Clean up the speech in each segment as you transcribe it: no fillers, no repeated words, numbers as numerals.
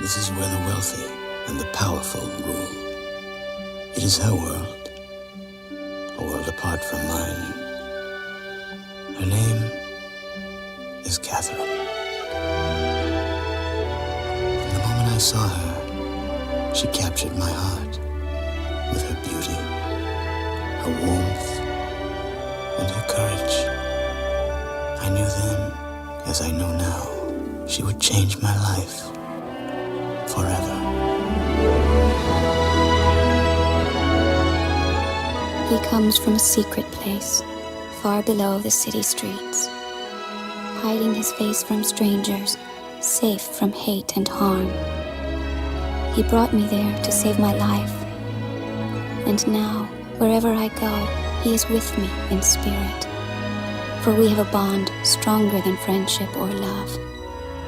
This is where the wealthy and the powerful rule. It is her world, a world apart from mine. Her name is Catherine. From the moment I saw her, she captured my heart with her beauty, her warmth, and her courage. I knew then, as I know now, she would change my life forever. He comes from a secret place, far below the city streets, hiding his face from strangers, safe from hate and harm. He brought me there to save my life. And now, wherever I go, he is with me in spirit. For we have a bond stronger than friendship or love.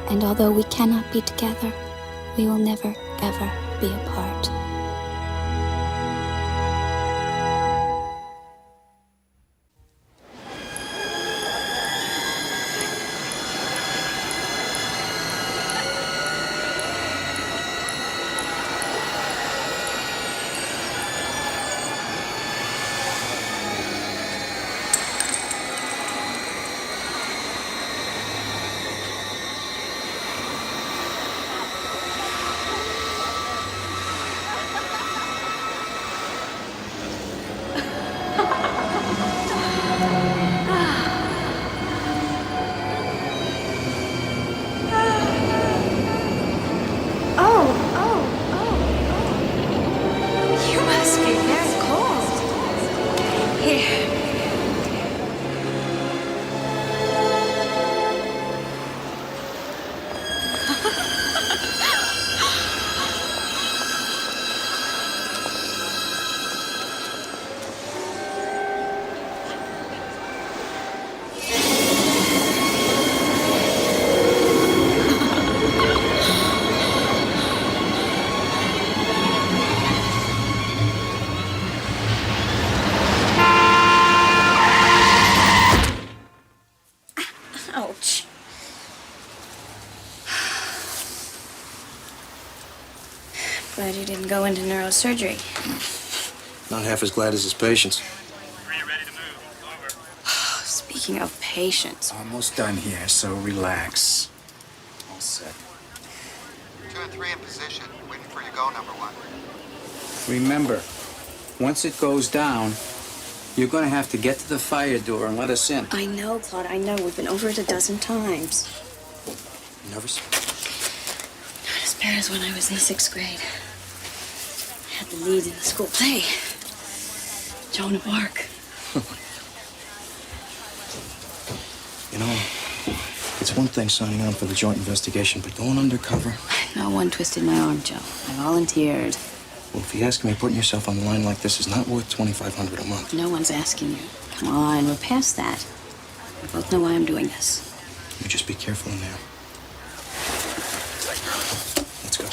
And although we cannot be together, we will never, ever be apart. Ouch. Glad you didn't go into neurosurgery. Not half as glad as his patients. Are you ready to move? Over. Speaking of patients, Almost done here, so relax. All set. 2 and 3 in position. Waiting for you to go, number 1. Remember, once it goes down, you're gonna have to get to the fire door and let us in. I know, Claude, I know. We've been over it a dozen times. Nervous? Not as bad as when I was in the 6th grade. I had the lead in the school play. Joan of Arc. You know, it's one thing signing on for the joint investigation, but going undercover? No one twisted my arm, Joe. I volunteered. Well, if you ask me, putting yourself on the line like this is not worth $2,500 a month. No one's asking you. Come on, we're past that. We both know why I'm doing this. You just be careful in there. Let's go.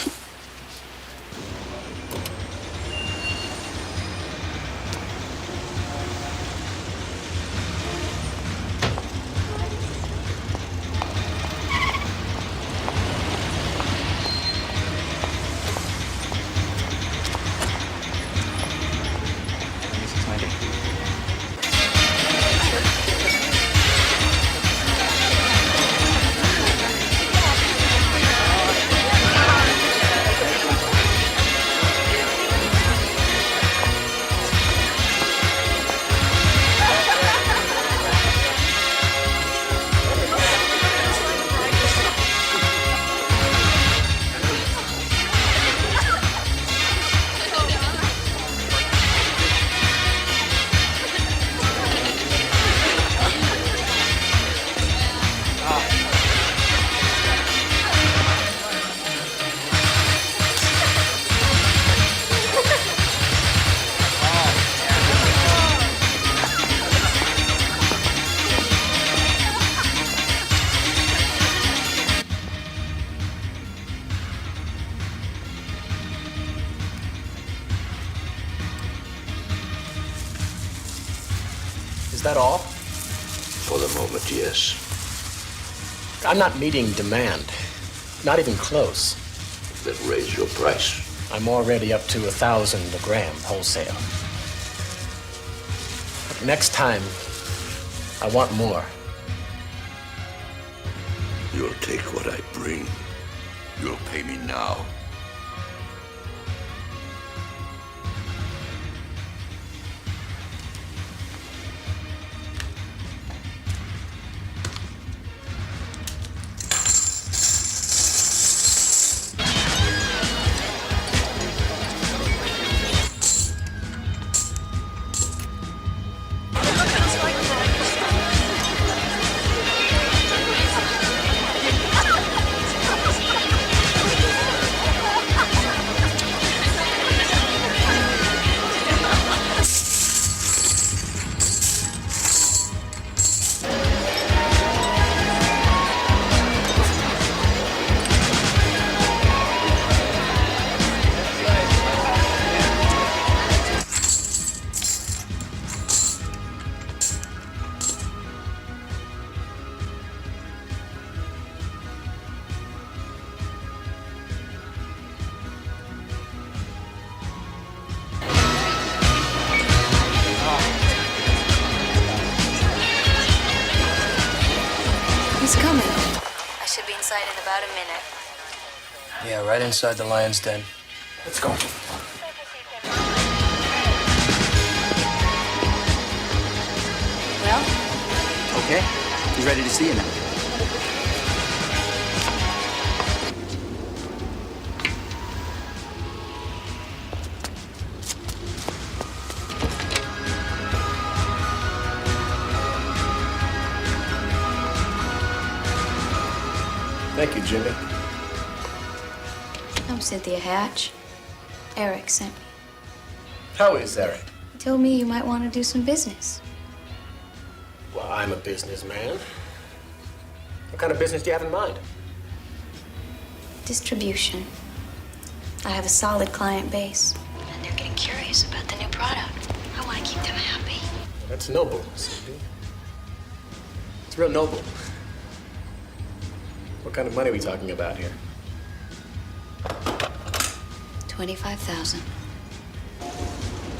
Is that all? For the moment, yes. I'm not meeting demand. Not even close. then raise your price. I'm already up to 1,000 a gram wholesale. But next time, I want more. You'll take what I bring. You'll pay me now. He's coming. I should be inside in about a minute. Yeah, right inside the lion's den. Let's go. Well, Okay? He's ready to see you now. Thank you, Jimmy. I'm Cynthia Hatch. Eric sent me. How is Eric? He told me you might want to do some business. Well, I'm a businessman. What kind of business do you have in mind? Distribution. I have a solid client base. And they're getting curious about the new product. I want to keep them happy. That's noble, Cindy. It's real noble. What kind of money are we talking about here? 25,000.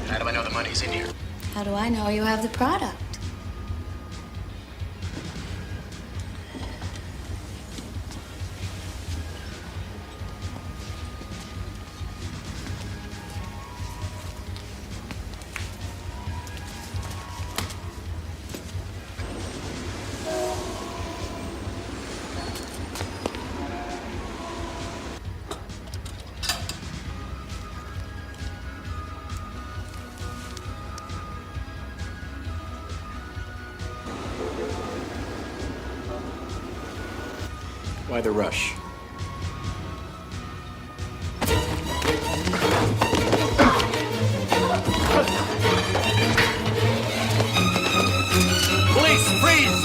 How do I know the money's in here? How do I know you have the product? Why the rush? Police, freeze!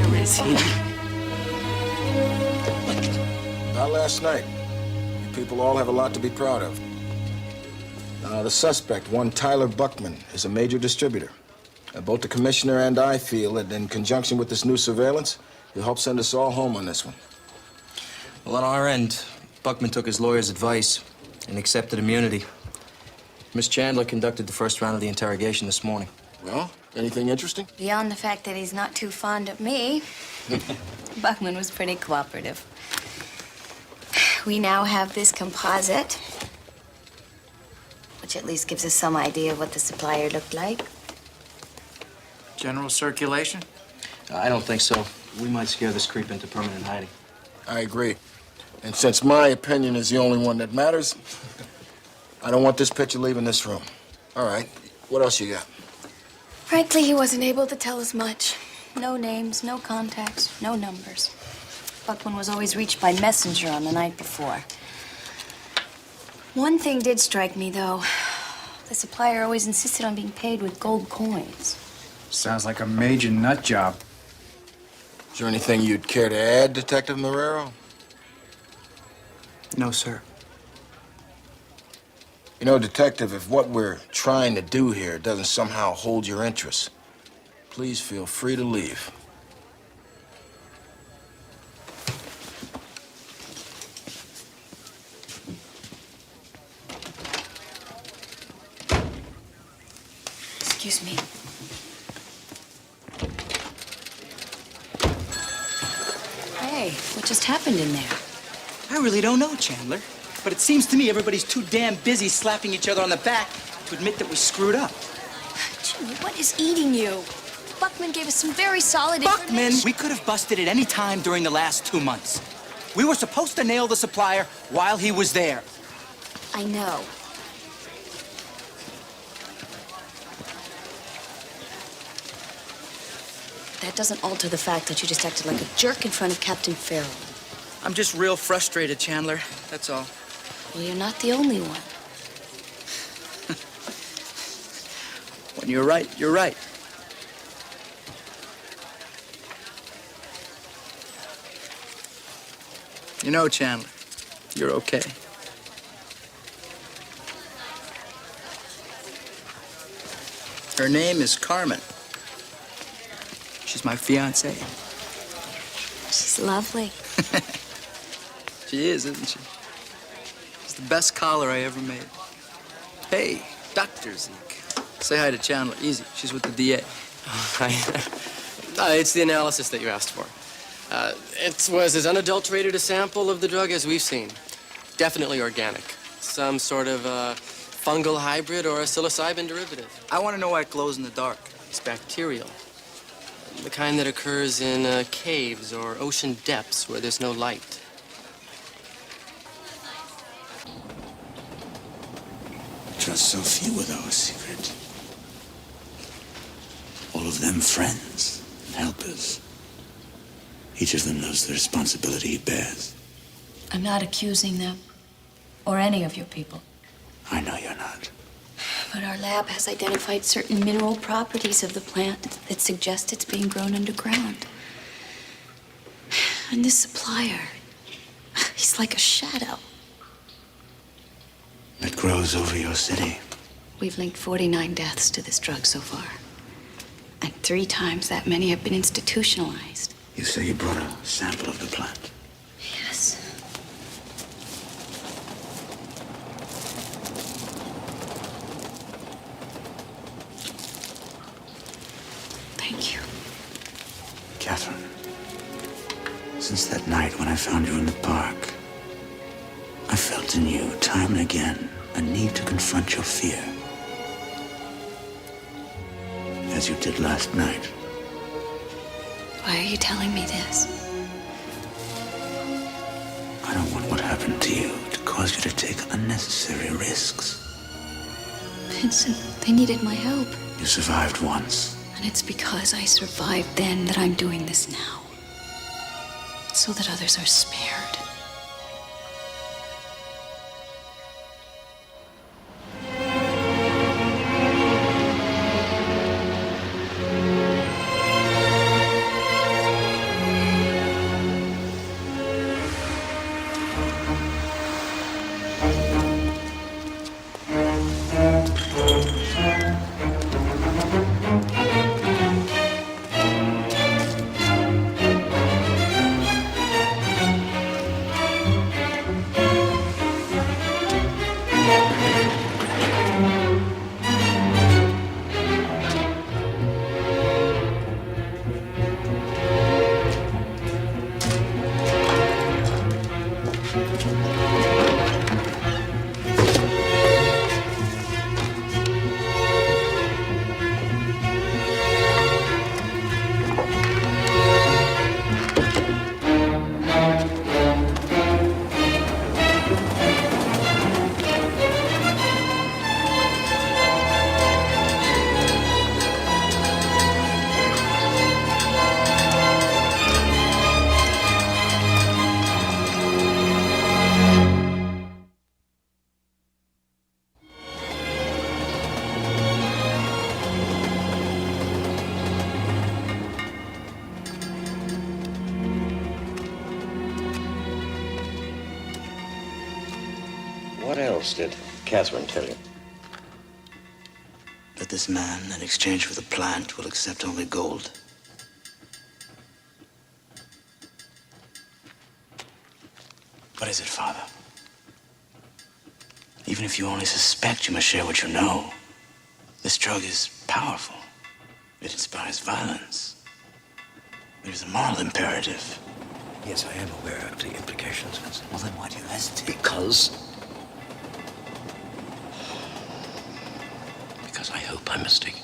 Where is he? Not last night. You people all have a lot to be proud of. The suspect, one Tyler Buckman, is a major distributor. Both the commissioner and I feel that in conjunction with this new surveillance, he'll help send us all home on this one. Well, on our end, Buckman took his lawyer's advice and accepted immunity. Miss Chandler conducted the first round of the interrogation this morning. Well, anything interesting? Beyond the fact that he's not too fond of me, Buckman was pretty cooperative. We now have this composite, which at least gives us some idea of what the supplier looked like. General circulation? I don't think so. We might scare this creep into permanent hiding. I agree. And since my opinion is the only one that matters, I don't want this picture leaving this room. All right, what else you got? Frankly, he wasn't able to tell us much. No names, no contacts, no numbers. Buckman was always reached by messenger on the night before. One thing did strike me, though. The supplier always insisted on being paid with gold coins. Sounds like a major nut job. Is there anything you'd care to add, Detective Marrero? No, sir. You know, Detective, if what we're trying to do here doesn't somehow hold your interest, please feel free to leave. Excuse me. Hey, what just happened in there? I really don't know, Chandler. But it seems to me everybody's too damn busy slapping each other on the back to admit that we screwed up. Jimmy, what is eating you? Buckman gave us some very solid Buckman! information. We could have busted at any time during the last 2 months. We were supposed to nail the supplier while he was there. I know. That doesn't alter the fact that you just acted like a jerk in front of Captain Farrell. I'm just real frustrated, Chandler. That's all. Well, you're not the only one. When you're right, you're right. You know, Chandler, you're okay. Her name is Carmen. She's my fiancée. She's lovely. She is, isn't she? She's the best collar I ever made. Hey, Dr. Zeke. Say hi to Chandler. Easy. She's with the DA. It's the analysis that you asked for. It was as unadulterated a sample of the drug as we've seen. Definitely organic. Some sort of fungal hybrid or a psilocybin derivative. I want to know why it glows in the dark. It's bacterial. The kind that occurs in caves or ocean depths where there's no light. Trust so few with our secret. All of them friends and helpers. Each of them knows the responsibility he bears. I'm not accusing them or any of your people. I know you're not. But our lab has identified certain mineral properties of the plant that suggest it's being grown underground. And this supplier, he's like a shadow. It grows over your city. We've linked 49 deaths to this drug so far. And 3 times that many have been institutionalized. You say you brought a sample of the plant. Yes. Thank you. Catherine, since that night when I found you in the park, I felt in you, time and again, a need to confront your fear. As you did last night. Why are you telling me this? I don't want what happened to you to cause you to take unnecessary risks. Vincent, they needed my help. You survived once. And it's because I survived then that I'm doing this now. So that others are spared. What else did Catherine tell you? That But this man, in exchange for the plant, will accept only gold. What is it, Father? Even if you only suspect, you must share what you know. This drug is powerful. It inspires violence. There's a moral imperative. Yes, I am aware of the implications, Vincent. Well, then why do you hesitate? Because I hope I'm mistaken.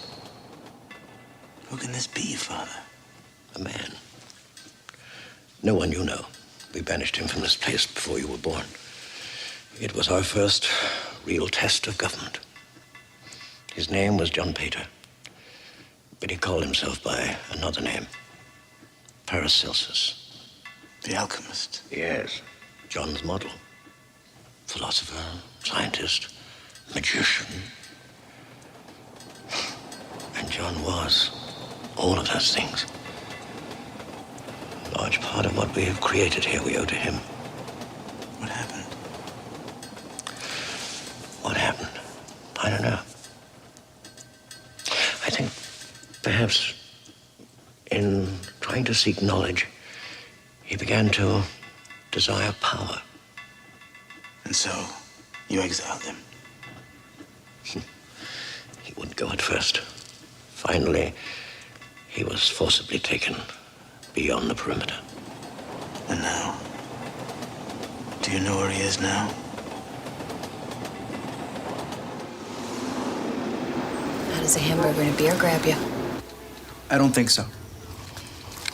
Who can this be, Father? A man. No one you know. We banished him from this place before you were born. It was our first real test of government. His name was John Pater, but he called himself by another name, Paracelsus. The alchemist? Yes, John's model. Philosopher, scientist, magician. And John was all of those things. A large part of what we have created here we owe to him. What happened? What happened? I don't know. I think perhaps in trying to seek knowledge, he began to desire power. And so, you exiled him? He wouldn't go at first. Finally, he was forcibly taken beyond the perimeter. And now? Do you know where he is now? How does a hamburger and a beer grab you? I don't think so.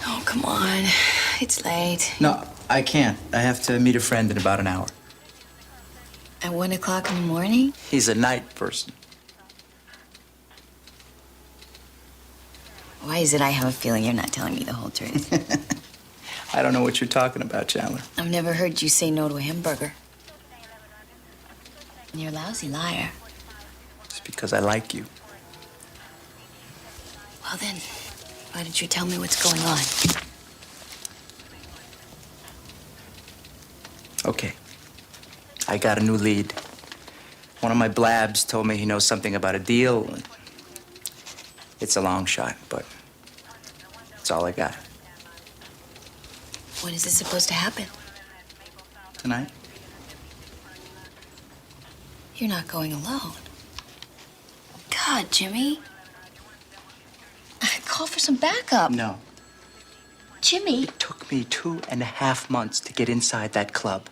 Oh, come on. It's late. No, I can't. I have to meet a friend in about an hour. At 1 o'clock in the morning? He's a night person. Why is it I have a feeling you're not telling me the whole truth? I don't know what you're talking about, Chandler. I've never heard you say no to a hamburger. You're a lousy liar. It's because I like you. Well then, why didn't you tell me what's going on? Okay. I got a new lead. One of my blabs told me he knows something about a deal. It's a long shot, but it's all I got. When is this supposed to happen? Tonight? You're not going alone. God, Jimmy. Call for some backup. No. Jimmy. It took me 2.5 months to get inside that club.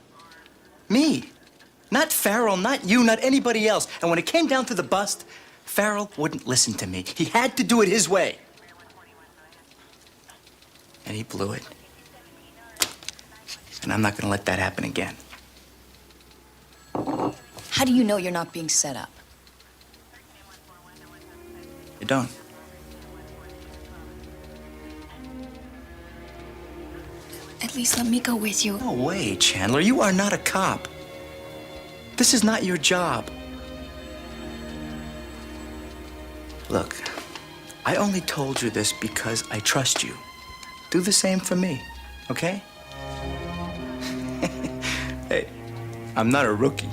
Me. Not Farrell, not you, not anybody else. And when it came down to the bust, Farrell wouldn't listen to me. He had to do it his way. And he blew it. And I'm not going to let that happen again. How do you know you're not being set up? You don't. At least let me go with you. No way, Chandler. You are not a cop. This is not your job. Look, I only told you this because I trust you. Do the same for me, okay? Hey, I'm not a rookie.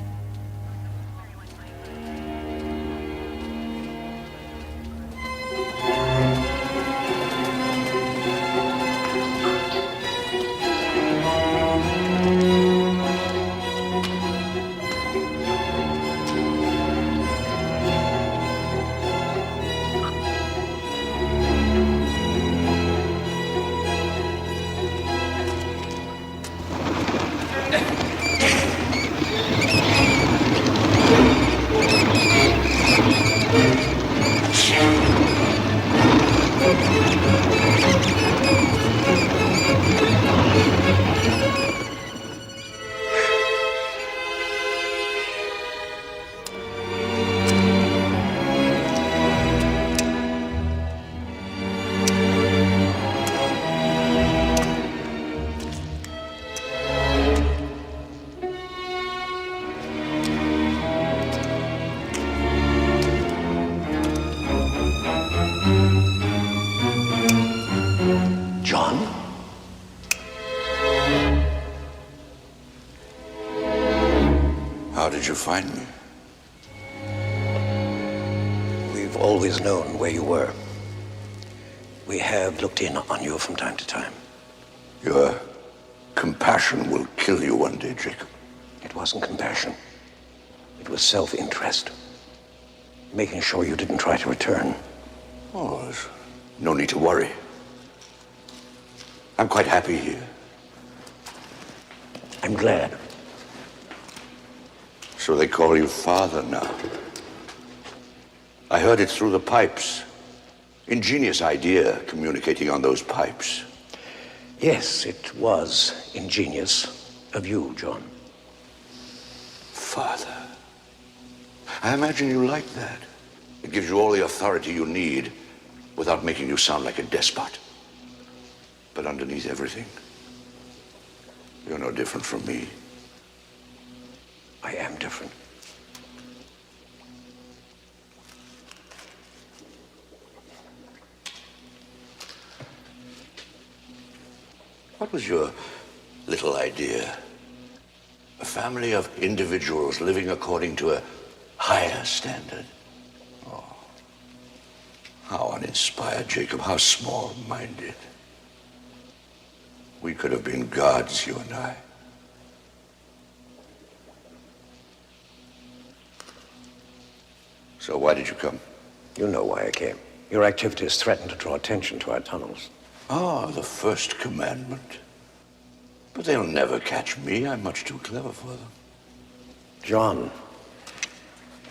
How did you find me? We've always known where you were. We have looked in on you from time to time. Your compassion will kill you one day, Jacob. It wasn't compassion. It was self-interest. Making sure you didn't try to return. Oh, there's no need to worry. I'm quite happy here. I'm glad. So they call you father now. I heard it through the pipes. Ingenious idea, communicating on those pipes. Yes, it was ingenious of you, John. Father. I imagine you like that. It gives you all the authority you need without making you sound like a despot. But underneath everything, you're no different from me. I am different. What was your little idea? A family of individuals living according to a higher standard. Oh, how uninspired, Jacob, how small-minded. We could have been gods, you and I. So why did you come? You know why I came. Your activities threaten to draw attention to our tunnels. Ah, the first commandment. But they'll never catch me. I'm much too clever for them. John,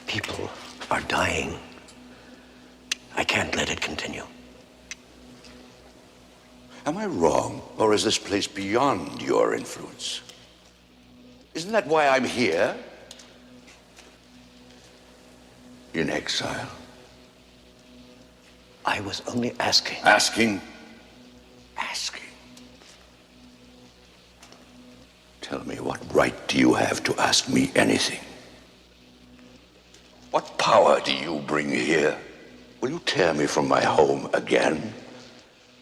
people are dying. I can't let it continue. Am I wrong, or is this place beyond your influence? Isn't that why I'm here? In exile. I was only asking. Asking? Tell me, what right do you have to ask me anything? What power do you bring here? Will you tear me from my home again?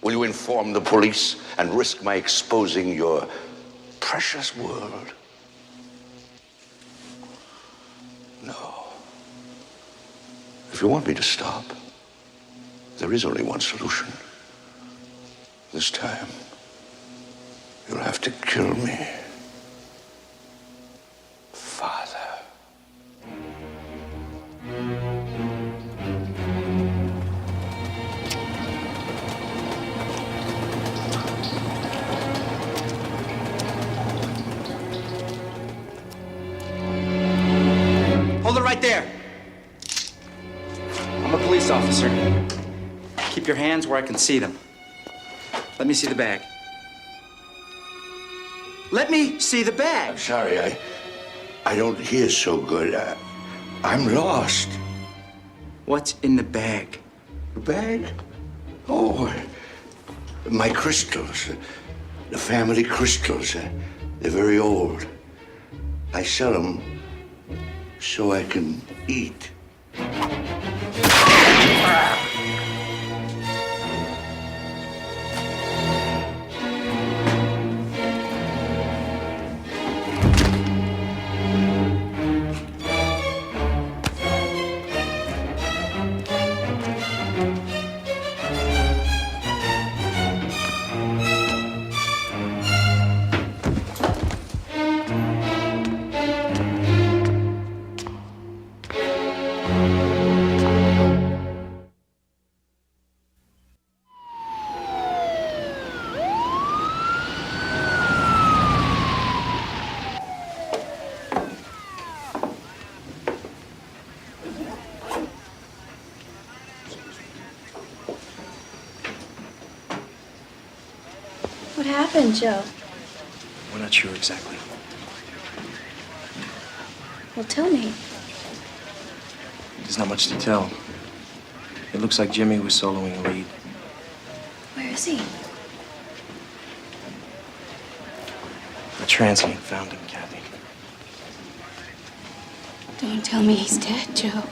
Will you inform the police and risk my exposing your precious world? No. If you want me to stop, there is only one solution. This time, you'll have to kill me. Father. Hold it right there. I'm a police officer. Keep your hands where I can see them. Let me see the bag. Let me see the bag. I'm sorry, I don't hear so good. I'm lost. What's in the bag? The bag? Oh, my crystals. The family crystals. They're very old. I sell them so I can eat. What happened, Joe? We're not sure exactly. Well, tell me. There's not much to tell. It looks like Jimmy was soloing a lead. Where is he? A transient found him, Kathy. Don't tell me he's dead, Joe.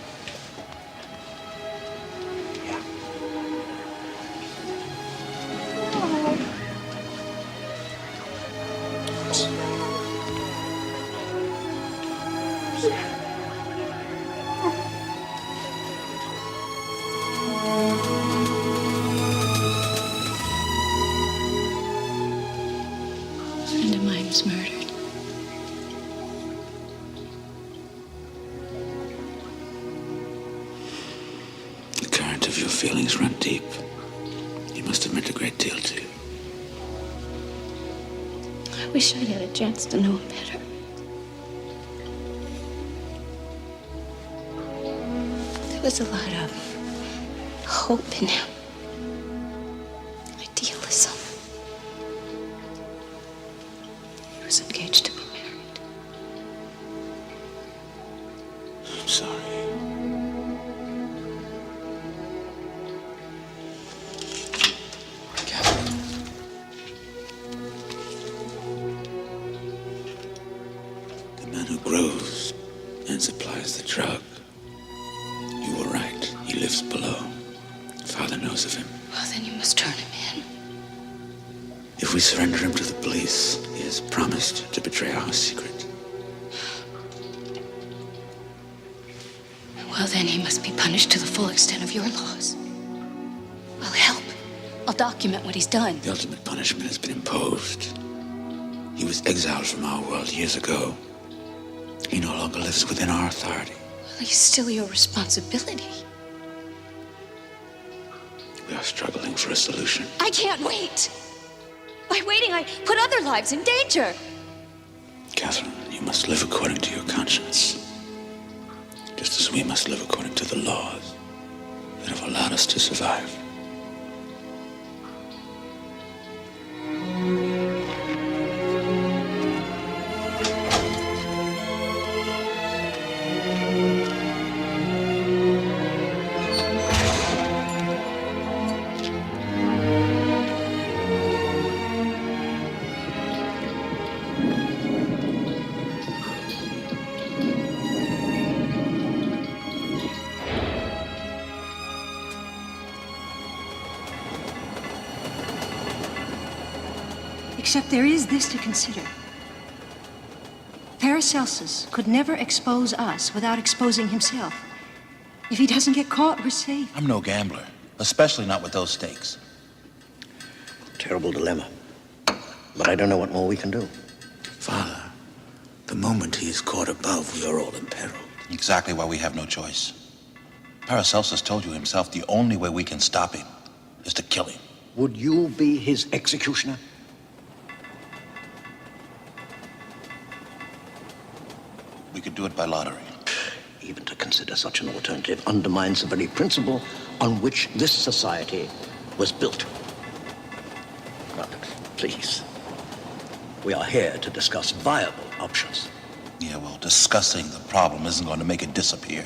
of your feelings run deep. He must have meant a great deal to you. I wish I'd had a chance to know him better. There was a lot of hope in him. Idealism. He was engaged to be married. I'm sorry. The man who grows and supplies the drug. You were right. He lives below. Father knows of him. Well, then you must turn him in. If we surrender him to the police, he has promised to betray our secret. Well, then he must be punished to the full extent of your laws. I'll help. I'll document what he's done. The ultimate punishment has been imposed. He was exiled from our world years ago. He no longer lives within our authority. Well, he's still your responsibility. We are struggling for a solution. I can't wait. By waiting, I put other lives in danger. Catherine, you must live according to your conscience. Just as we must live according to the laws that have allowed us to survive. Except there is this to consider. Paracelsus could never expose us without exposing himself. If he doesn't get caught, we're safe. I'm no gambler, especially not with those stakes. Terrible dilemma. But I don't know what more we can do. Father, the moment he is caught above, we are all imperiled. Exactly why we have no choice. Paracelsus told you himself the only way we can stop him is to kill him. Would you be his executioner? We could do it by lottery. Even to consider such an alternative undermines the very principle on which this society was built. But please, we are here to discuss viable options. Yeah, well, discussing the problem isn't going to make it disappear.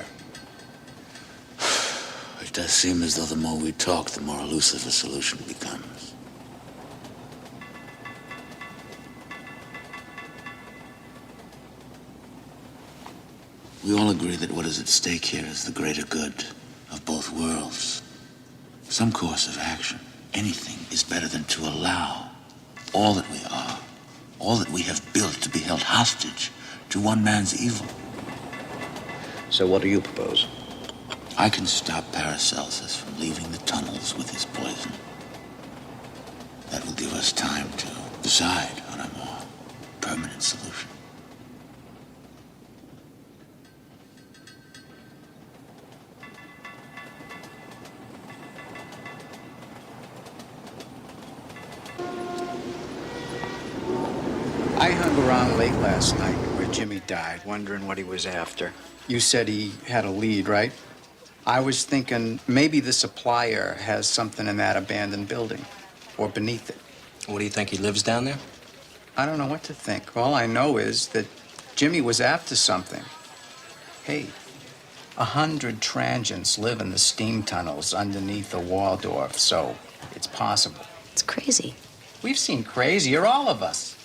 It does seem as though the more we talk, the more elusive a solution becomes. We all agree that what is at stake here is the greater good of both worlds. Some course of action, anything, is better than to allow all that we are, all that we have built, to be held hostage to one man's evil. So what do you propose? I can stop Paracelsus from leaving the tunnels with his poison. That will give us time to decide on a more permanent solution. I hung around late last night where Jimmy died, wondering what he was after. You said he had a lead, right? I was thinking maybe the supplier has something in that abandoned building or beneath it. What do you think, he lives down there? I don't know what to think. All I know is that Jimmy was after something. Hey, 100 transients live in the steam tunnels underneath the Waldorf, so it's possible. It's crazy. We've seen crazier, all of us.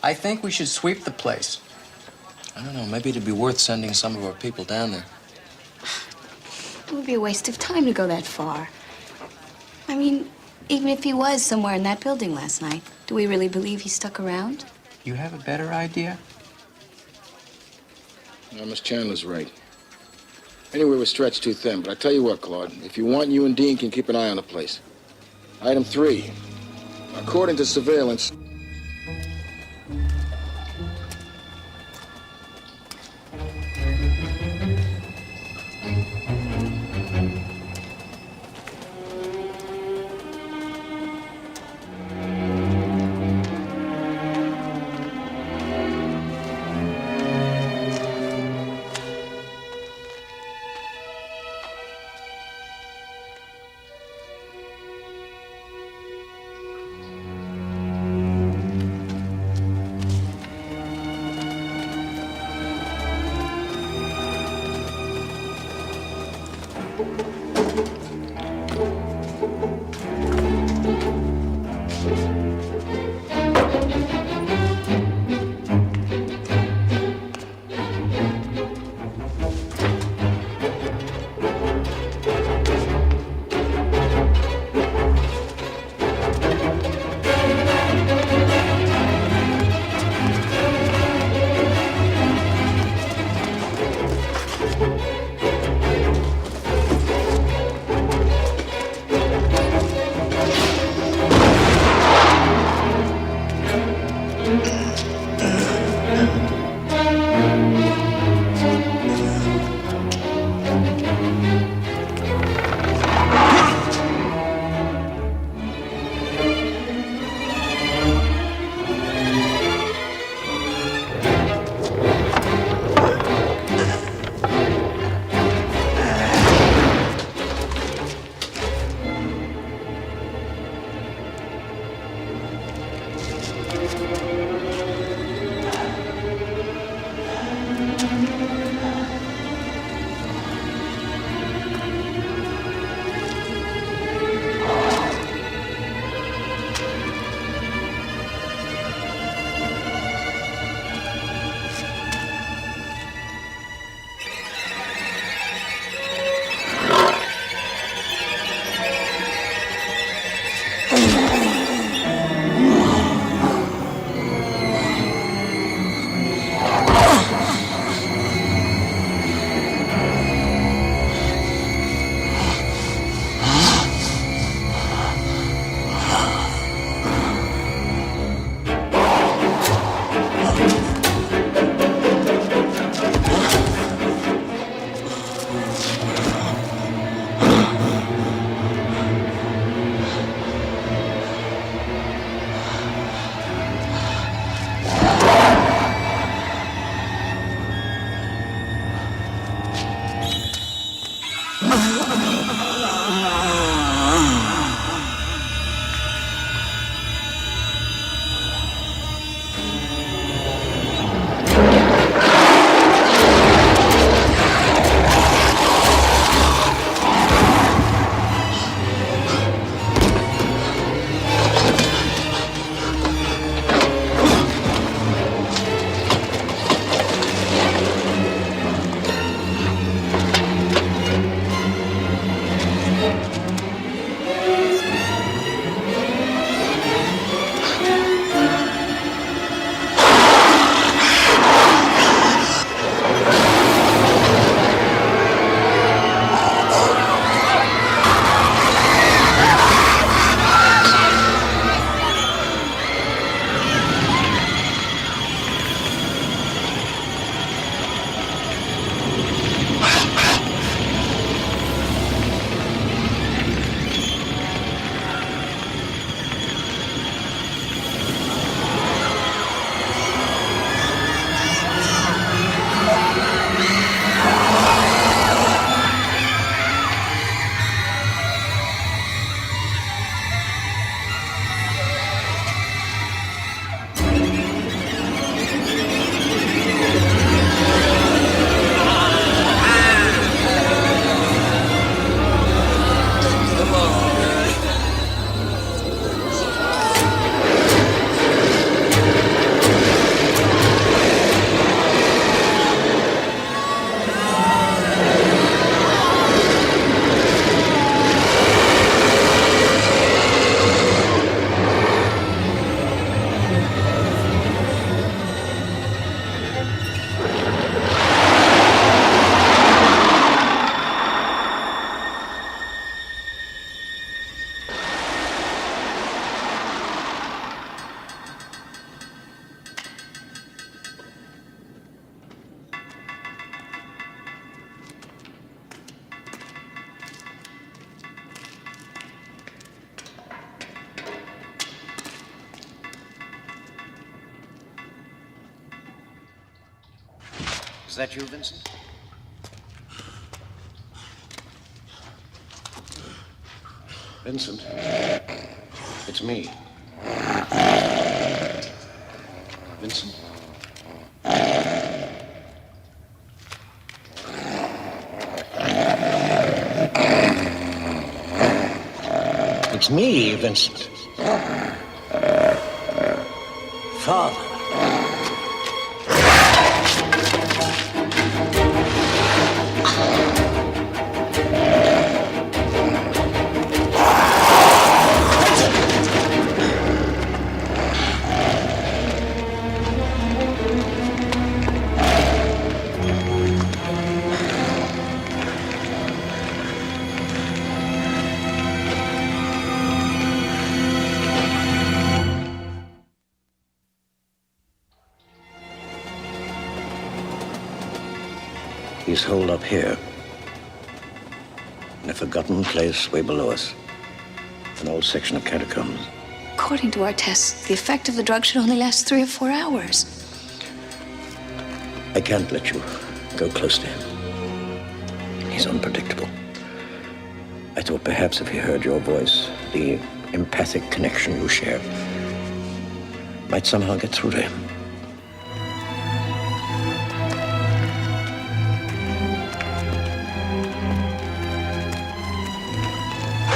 I think we should sweep the place. I don't know, maybe it'd be worth sending some of our people down there. It would be a waste of time to go that far. I mean, even if he was somewhere in that building last night, do we really believe he stuck around? You have a better idea? No, Miss Chandler's right. Anyway, we're stretched too thin, but I tell you what, Claude, if you want, you and Dean can keep an eye on the place. Item 3. According to surveillance, that you, Vincent? Vincent, it's me. Vincent? It's me, Vincent. Father. He's holed up here, in a forgotten place way below us, an old section of catacombs. According to our tests, the effect of the drug should only last 3 or 4 hours. I can't let you go close to him. He's unpredictable. I thought perhaps if he heard your voice, the empathic connection you share might somehow get through to him.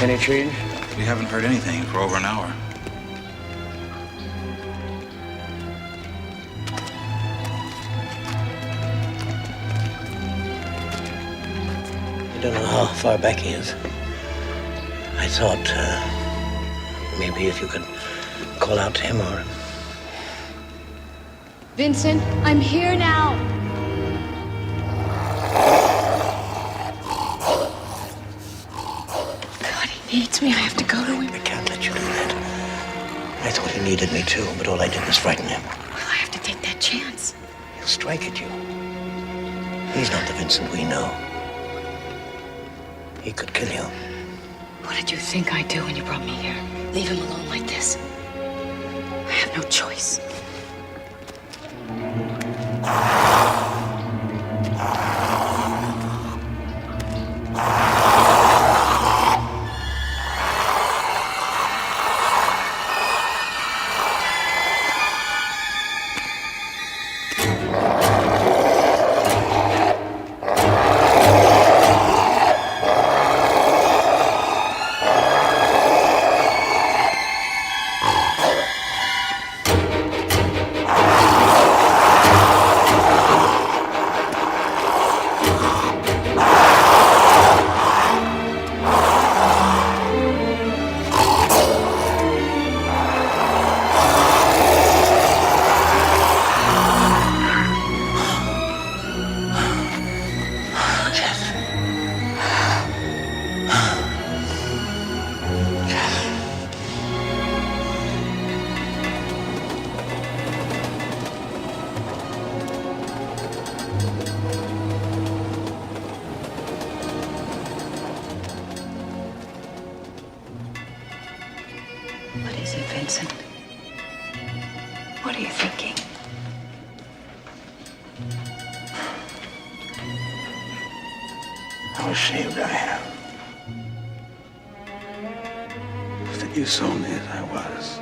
Any change? We haven't heard anything for over an hour. I don't know how far back he is. I thought maybe if you could call out to him or... Vincent, I'm here now. God, he needs me. I have to go to him. I can't let you do that. I thought he needed me too, but all I did was frighten him. Well, I have to take that chance. He'll strike at you. He's not the Vincent we know. He could kill you. What did you think I'd do when you brought me here? Leave him alone like this? I have no choice. What is it, Vincent? What are you thinking? How ashamed I am that you saw me as I was.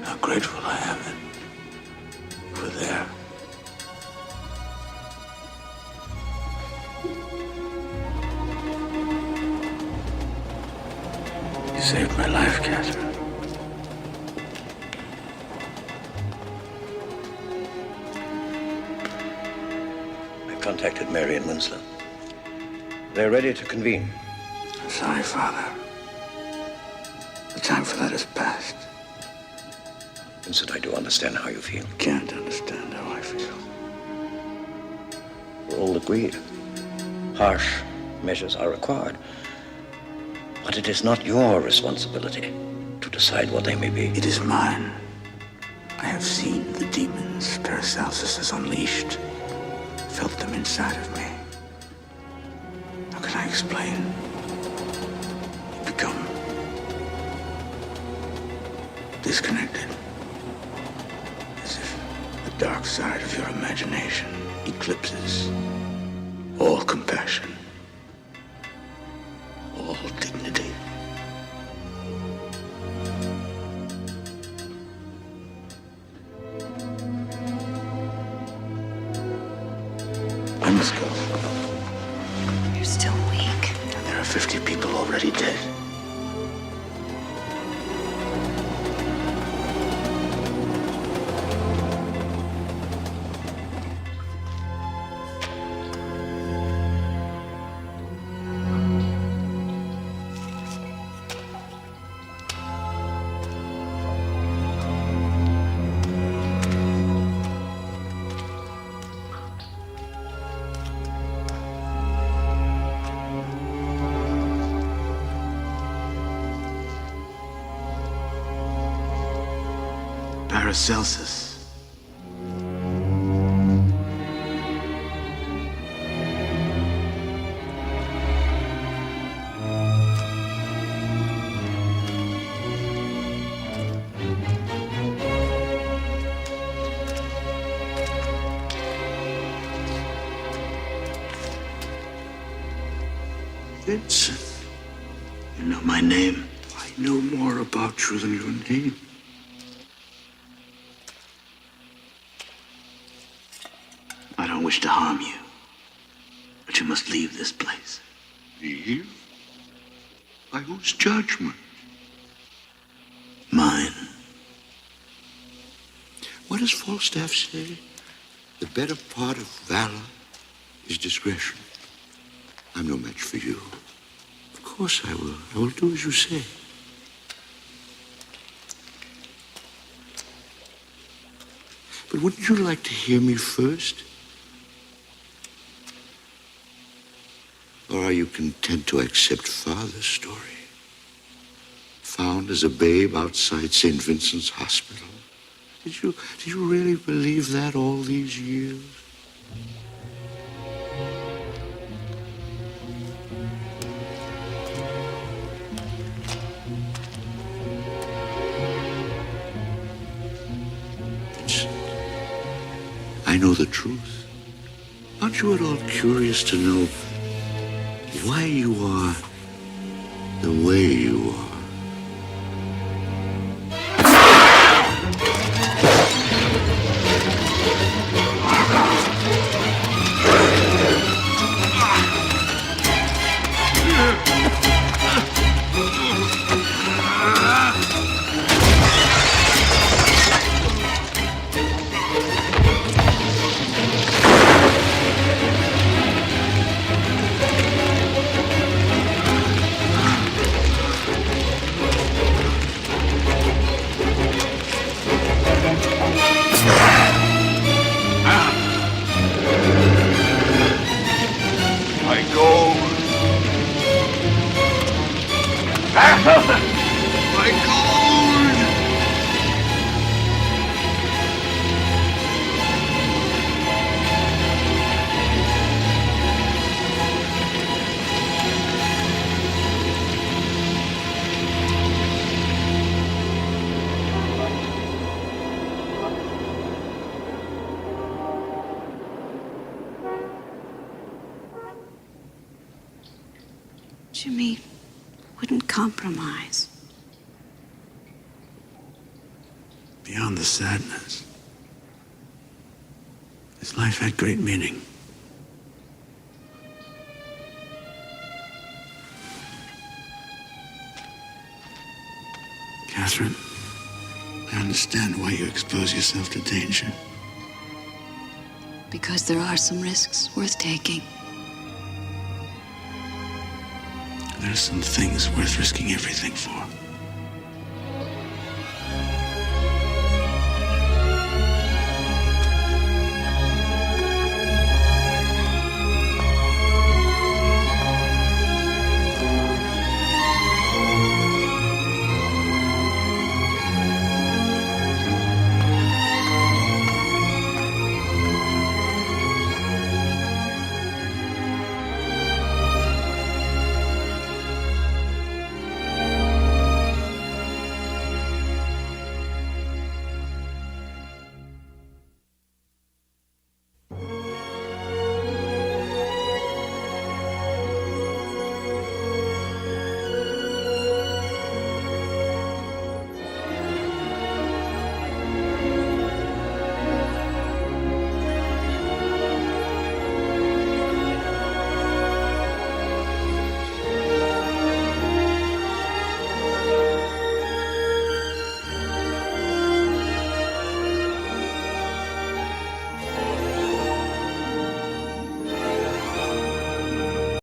How grateful I am that you were there. You saved my life, Catherine. I contacted Mary and Winslow. They're ready to convene. I'm sorry, Father. The time for that is past. Vincent, I do understand how you feel. Can't understand how I feel. We're all agreed. Harsh measures are required. But it is not your responsibility to decide what they may be. It is mine. I have seen the demons Paracelsus has unleashed. Felt them inside of me. How can I explain? You become disconnected. As if the dark side of your imagination eclipses all compassion, all dignity. I must go. You're still weak. There are 50 people already dead. Paracelsus. Vincent, you know my name. I know more about you than your name. I don't wish to harm you, but you must leave this place. Leave? By whose judgment? Mine. What does Falstaff say? The better part of valor is discretion. I'm no match for you. Of course I will. I will do as you say. But wouldn't you like to hear me first? Or are you content to accept Father's story? Found as a babe outside St. Vincent's Hospital. Did you really believe that all these years? Vincent, I know the truth. Aren't you at all curious to know why you are the way you are? Jimmy wouldn't compromise. Beyond the sadness, his life had great meaning. Catherine, I understand why you expose yourself to danger. Because there are some risks worth taking. There are some things worth risking everything for.